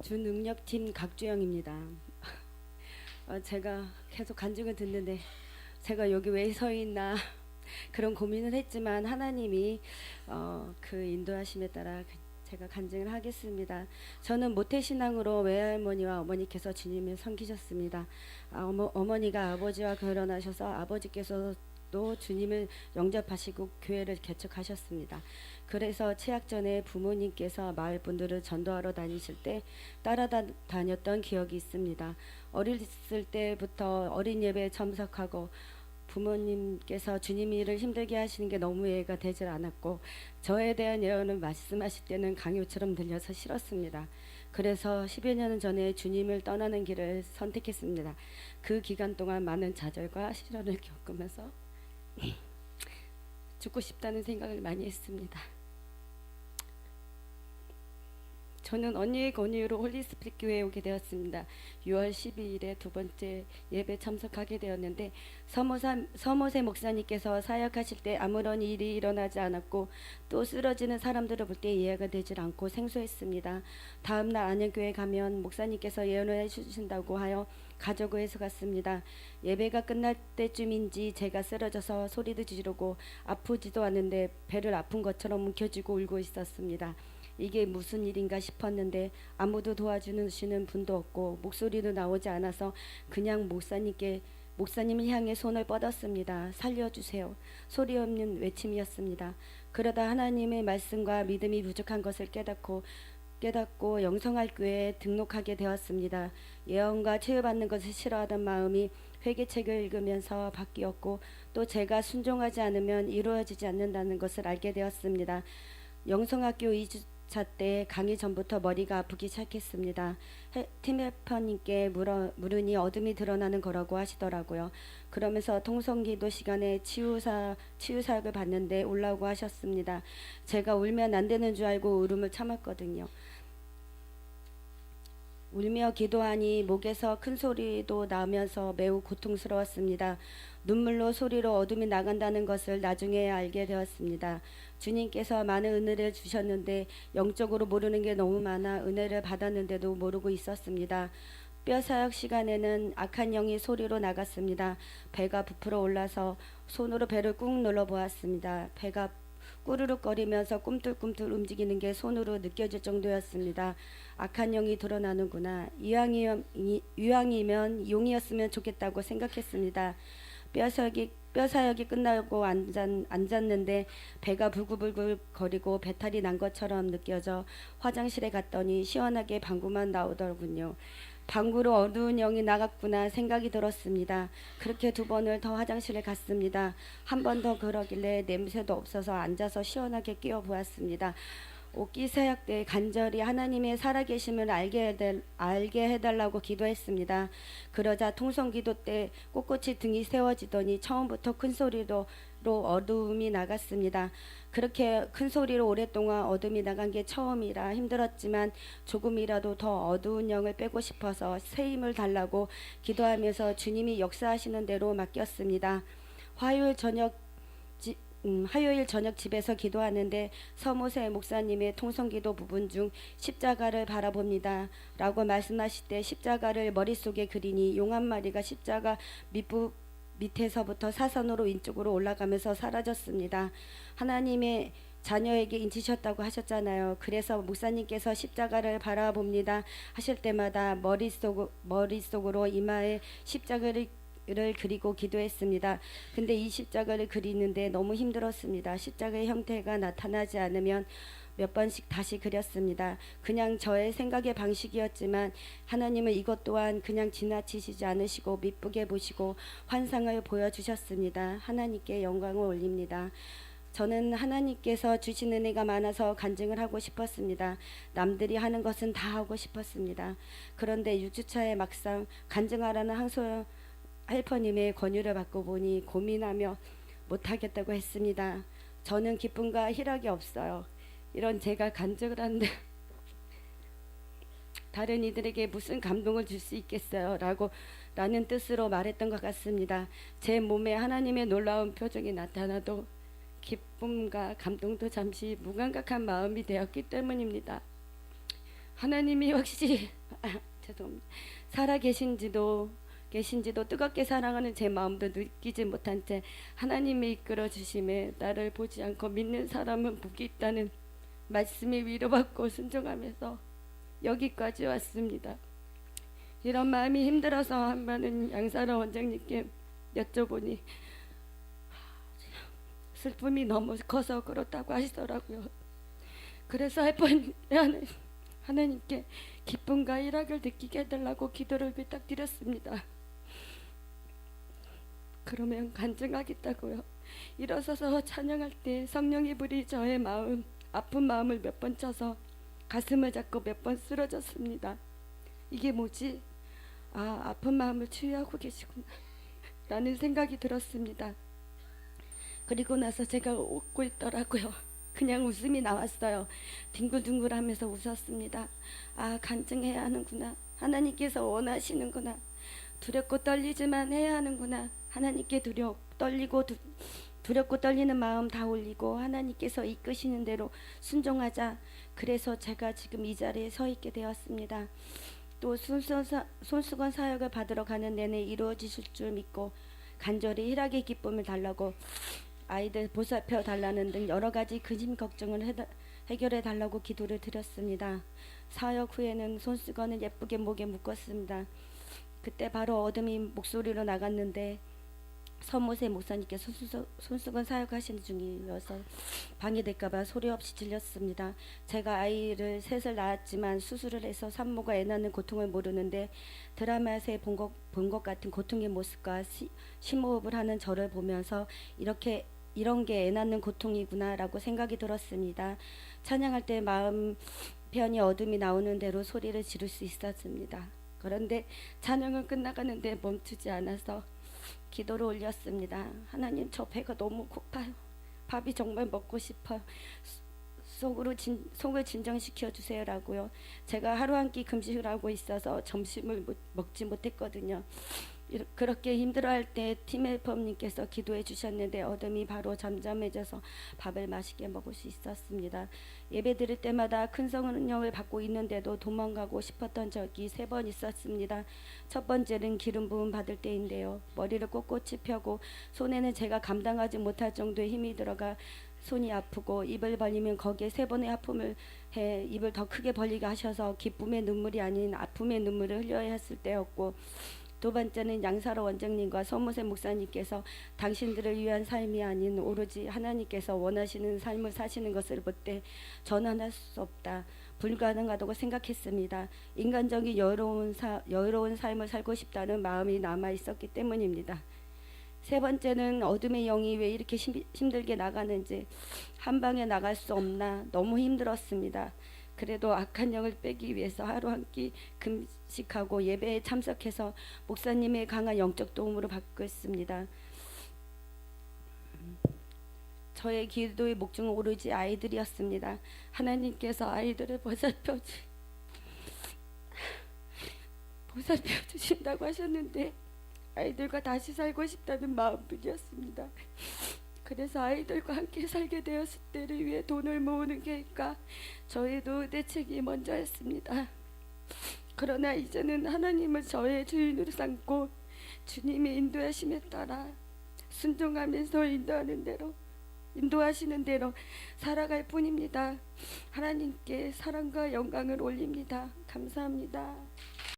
주능력팀 각주영입니다. 제가 계속 간증을 듣는데 제가 여기 왜 서 있나 그런 고민을 했지만 하나님이 그 인도하심에 따라 제가 간증을 하겠습니다. 저는 모태신앙으로 외할머니와 어머니께서 주님을 섬기셨습니다. 어머니가 아버지와 결혼하셔서 아버지께서 또 주님을 영접하시고 교회를 개척하셨습니다. 그래서 치약 전에 부모님께서 마을 분들을 전도하러 다니실 때 따라다녔던 기억이 있습니다. 어렸을 때부터 어린 예배에 참석하고 부모님께서 주님 일을 힘들게 하시는 게 너무 이해가 되질 않았고 저에 대한 예언을 말씀하실 때는 강요처럼 들려서 싫었습니다. 그래서 10여 년 전에 주님을 떠나는 길을 선택했습니다. 그 기간 동안 많은 좌절과 시련을 겪으면서 죽고 싶다는 생각을 많이 했습니다. 저는 언니의 권유로 홀리스피릿 교회에 오게 되었습니다. 6월 12일에 두 번째 예배 참석하게 되었는데 서모세 목사님께서 사역하실 때 아무런 일이 일어나지 않았고 또 쓰러지는 사람들을 볼 때 이해가 되질 않고 생소했습니다. 다음날 안양교회 가면 목사님께서 예언을 해주신다고 하여 가족회에서 갔습니다. 예배가 끝날 때쯤인지 제가 쓰러져서 소리도 지르고 아프지도 않은데 배를 아픈 것처럼 움켜쥐고 울고 있었습니다. 이게 무슨 일인가 싶었는데 아무도 도와주시는 분도 없고 목소리도 나오지 않아서 그냥 목사님을 향해 손을 뻗었습니다. 살려주세요. 소리 없는 외침이었습니다. 그러다 하나님의 말씀과 믿음이 부족한 것을 깨닫고 영성할 교회에 등록하게 되었습니다. 예언과 치유받는 것을 싫어하던 마음이 회개책을 읽으면서 바뀌었고 또 제가 순종하지 않으면 이루어지지 않는다는 것을 알게 되었습니다. 영성학교 2주차 때 강의 전부터 머리가 아프기 시작했습니다. 팀 헬퍼님께 물으니 어둠이 드러나는 거라고 하시더라고요. 그러면서 통성기도 시간에 치유사역을 받는데 올라오고 하셨습니다. 제가 울면 안 되는 줄 알고 울음을 참았거든요. 울며 기도하니 목에서 큰 소리도 나면서 매우 고통스러웠습니다. 눈물로 소리로 어둠이 나간다는 것을 나중에 알게 되었습니다. 주님께서 많은 은혜를 주셨는데 영적으로 모르는 게 너무 많아 은혜를 받았는데도 모르고 있었습니다. 뼈사역 시간에는 악한 영이 소리로 나갔습니다. 배가 부풀어 올라서 손으로 배를 꾹 눌러보았습니다. 배가 꾸르륵거리면서 꿈틀꿈틀 움직이는 게 손으로 느껴질 정도였습니다. 악한 영이 드러나는구나. 이왕이면 용이었으면 좋겠다고 생각했습니다. 뼈사역이 끝나고 앉았는데 배가 불글불글 거리고 배탈이 난 것처럼 느껴져 화장실에 갔더니 시원하게 방구만 나오더군요. 방구로 어두운 영이 나갔구나 생각이 들었습니다. 그렇게 두 번을 더 화장실에 갔습니다. 한 번 더 그러길래 냄새도 없어서 앉아서 시원하게 끼워 보았습니다. 오기 사역 때 간절히 하나님의 살아계심을 알게 해달라고 기도했습니다. 그러자 통성기도 때 꼿꼿이 등이 세워지더니 처음부터 큰 소리로 어둠이 나갔습니다. 그렇게 큰 소리로 오랫동안 어둠이 나간 게 처음이라 힘들었지만 조금이라도 더 어두운 영을 빼고 싶어서 새 힘을 달라고 기도하면서 주님이 역사하시는 대로 맡겼습니다. 화요일 저녁 집에서 기도하는데 서모세 목사님의 통성기도 부분 중 십자가를 바라봅니다 라고 말씀하실 때 십자가를 머릿속에 그리니 용 한 마리가 십자가 밑에서부터 사선으로 왼쪽으로 올라가면서 사라졌습니다. 하나님의 자녀에게 인치셨다고 하셨잖아요. 그래서 목사님께서 십자가를 바라봅니다 하실 때마다 머릿속으로 이마에 십자가를 그리고 기도했습니다. 근데 이 십자가를 그리는데 너무 힘들었습니다. 십자가의 형태가 나타나지 않으면 몇 번씩 다시 그렸습니다. 그냥 저의 생각의 방식이었지만 하나님은 이것 또한 그냥 지나치시지 않으시고 미쁘게 보시고 환상을 보여주셨습니다. 하나님께 영광을 올립니다. 저는 하나님께서 주신 은혜가 많아서 간증을 하고 싶었습니다. 남들이 하는 것은 다 하고 싶었습니다. 그런데 6주차에 막상 간증하라는 항소 헬퍼님의 권유를 받고 보니 고민하며 못하겠다고 했습니다. 저는 기쁨과 희락이 없어요. 이런 제가 간증을 하는데 다른 이들에게 무슨 감동을 줄 수 있겠어요? 라는 뜻으로 말했던 것 같습니다. 제 몸에 하나님의 놀라운 표정이 나타나도 기쁨과 감동도 잠시 무감각한 마음이 되었기 때문입니다. 하나님이 혹시 죄송합니다. 살아 계신지도 뜨겁게 사랑하는 제 마음도 느끼지 못한 채 하나님의 이끌어 주심에 나를 보지 않고 믿는 사람은 복이 있다는 말씀이 위로받고 순종하면서 여기까지 왔습니다. 이런 마음이 힘들어서 한 번은 양사라 원장님께 여쭤보니 슬픔이 너무 커서 그렇다고 하시더라고요. 그래서 하나님께 기쁨과 일학을 느끼게 해달라고 기도를 부탁드렸습니다. 그러면 간증하겠다고요. 일어서서 찬양할 때 성령의 불이 저의 아픈 마음을 몇 번 쳐서 가슴을 잡고 몇 번 쓰러졌습니다. 이게 뭐지? 아픈 마음을 치유하고 계시구나 라는 생각이 들었습니다. 그리고 나서 제가 웃고 있더라고요. 그냥 웃음이 나왔어요. 뒹굴뒹굴하면서 웃었습니다. 간증해야 하는구나. 하나님께서 원하시는구나. 두렵고 떨리지만 해야 하는구나. 하나님께 두렵고 떨리는 마음 다 올리고 하나님께서 이끄시는 대로 순종하자. 그래서 제가 지금 이 자리에 서 있게 되었습니다. 또 손수건 사역을 받으러 가는 내내 이루어지실 줄 믿고 간절히 희락의 기쁨을 달라고 아이들 보살펴 달라는 등 여러 가지 근심 걱정을 해결해 달라고 기도를 드렸습니다. 사역 후에는 손수건을 예쁘게 목에 묶었습니다. 그때 바로 어둠이 목소리로 나갔는데 서모세 목사님께 손수건 사역하시는 중이어서 방해될까봐 소리 없이 들렸습니다. 제가 아이를 셋을 낳았지만 수술을 해서 산모가 애 낳는 고통을 모르는데 드라마에서 본 것 같은 고통의 모습과 심호흡을 하는 저를 보면서 이런 게 애 낳는 고통이구나라고 생각이 들었습니다. 찬양할 때 마음 편히 어둠이 나오는 대로 소리를 지를 수 있었습니다. 그런데 찬양은 끝나가는데 멈추지 않아서 기도를 올렸습니다. 하나님, 저 배가 너무 고파요. 밥이 정말 먹고 싶어요. 속을 진정시켜 주세요라고요. 제가 하루 한 끼 금식을 하고 있어서 점심을 먹지 못했거든요. 그렇게 힘들어할 때 팀헬퍼님께서 기도해 주셨는데 어둠이 바로 잠잠해져서 밥을 맛있게 먹을 수 있었습니다. 예배 드릴 때마다 큰 성령을 받고 있는데도 도망가고 싶었던 적이 3번 있었습니다. 첫 번째는 기름 부음 받을 때인데요. 머리를 꼿꼿이 펴고 손에는 제가 감당하지 못할 정도의 힘이 들어가 손이 아프고 입을 벌리면 거기에 3번의 하품을 해 입을 더 크게 벌리게 하셔서 기쁨의 눈물이 아닌 아픔의 눈물을 흘려야 했을 때였고, 두 번째는 양사로 원장님과 서모세 목사님께서 당신들을 위한 삶이 아닌 오로지 하나님께서 원하시는 삶을 사시는 것을 볼 때 저는 할 수 없다, 불가능하다고 생각했습니다. 인간적인 여유로운 삶을 살고 싶다는 마음이 남아 있었기 때문입니다. 세 번째는 어둠의 영이 왜 이렇게 힘들게 나가는지, 한 방에 나갈 수 없나 너무 힘들었습니다. 그래도 악한 영을 빼기 위해서 하루 한 끼 금식하고 예배에 참석해서 목사님의 강한 영적 도움으로 받고 있습니다. 저의 기도의 목적은 오로지 아이들이었습니다. 하나님께서 아이들을 보살펴 주신다고 하셨는데 아이들과 다시 살고 싶다는 마음뿐이었습니다. 그래서 아이들과 함께 살게 되었을 때를 위해 돈을 모으는 계획과 저의 노후 대책이 먼저였습니다. 그러나 이제는 하나님을 저의 주인으로 삼고 주님의 인도하심에 따라 순종하면서 인도하시는 대로 살아갈 뿐입니다. 하나님께 사랑과 영광을 올립니다. 감사합니다.